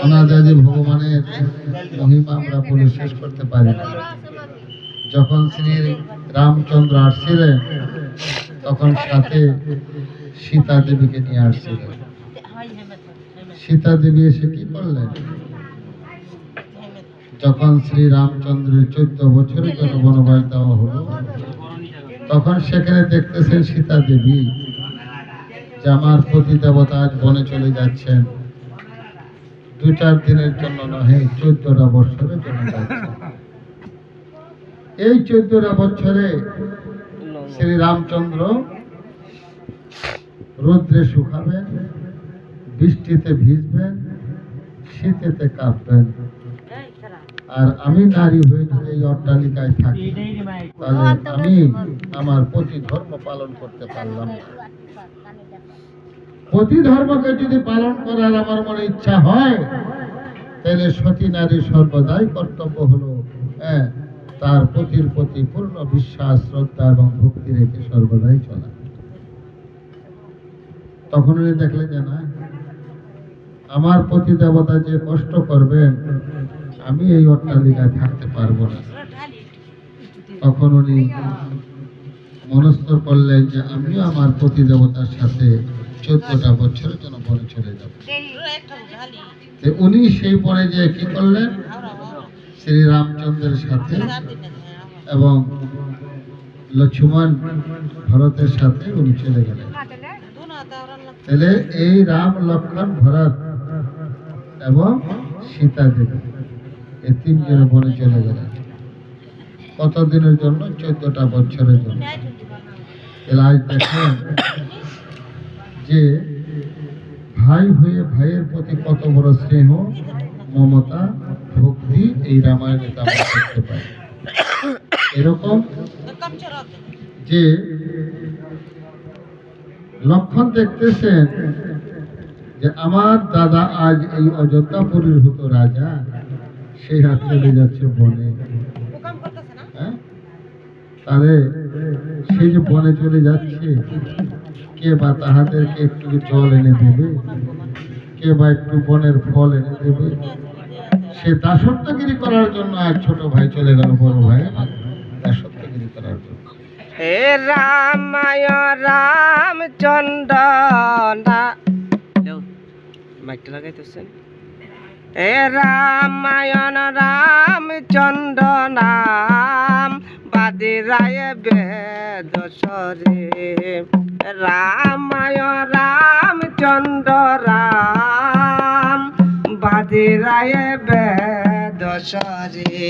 অনাদি ভগবানের মহিমা আমরা বলে শেষ করতে পারি না। যখন শ্রী রামচন্দ্র আসছিলেন তখন সাথে সীতা দেবীকে নিয়ে আসছিলেন। সীতা দেবী এসে কি করলেন? যখন শ্রী রামচন্দ্রের 14 বছরের জন্য বনবাস দেওয়া হলো, তখন সেখানে দেখতেছেন সীতা দেবী যে আমার পতি দেবতা আজ বনে চলে যাচ্ছেন, 2-4 দিনের জন্য নহে, 14টা বছরের জন্য যাচ্ছেন। এই 14টা বছরে শ্রী রামচন্দ্র রৌদ্রে শুকাবেন, বৃষ্টিতে ভিজবেন, শীতেতে কাঁপবেন, আর আমি নারী হয়ে যদি এই অট্টালিকায় থাকি তাহলে আমি আমার পতি ধর্ম পালন করতে পারলাম না। পতি ধর্মকে যদি পালন করার আমার মনে ইচ্ছা হয়, তাহলে সতী নারীর সর্বদাই কর্তব্য হলো তার পতির প্রতি পূর্ণ বিশ্বাস, শ্রদ্ধা এবং ভক্তি রেখে সর্বদাই চলা। তখন উনি দেখলেন যে না, আমার পতি দেবতা যে কষ্ট করবেন, আমি এই অট্টালিকায় থাকতে পারবো না। তখন উনি মনস্থ করলেন যে আমিও আমার পতি দেবতার সাথে 14টা বছরের জন্য বনে চলে যাব। উনি সেই বনে যে কি করলেন, শ্রী রামচন্দ্রের সাথে এবং লক্ষ্মণ ভরতের সাথে উনি চলে গেলেন। তাহলে এই রাম, লক্ষ্মণ, ভরত এবং সীতা দেবী এই 3 জন বনে চলে গেলেন। কতদিনের জন্য? 14টা বছরের জন্য। আজ দেখেন যে ভাই হয়ে ভাইয়ের প্রতি কত বড় স্নেহ, মমতা, ভক্তি এই রামায়ণে আমরা দেখতে পাই। এরকম যে লক্ষণ দেখতেছেন যে আমার দাদা আজ এই অযোধ্যাপুরীর হতো রাজা, সেই হাত চলে যাচ্ছে বনে। তাহলে সেই যে বনে চলে যাচ্ছে, কে বা তাহাদেরকে একটু জল এনে দেবে, কে বা একটু বনের ফল এনে দেবে? সে দাসত্বগিরি করার জন্য এক ছোট ভাই চলে গেল বড় ভাই দাসত্বগিরি করার জন্য। হে রামায় রামচন্দ্র মাইকটা লাগাইতেছেন। হে রামায়ণ রামচন্দ্র নাম বাদিরায় বেদ সরে। রামায়ণ রামচন্দ্র রাম বাদিরায় বেদ সরে।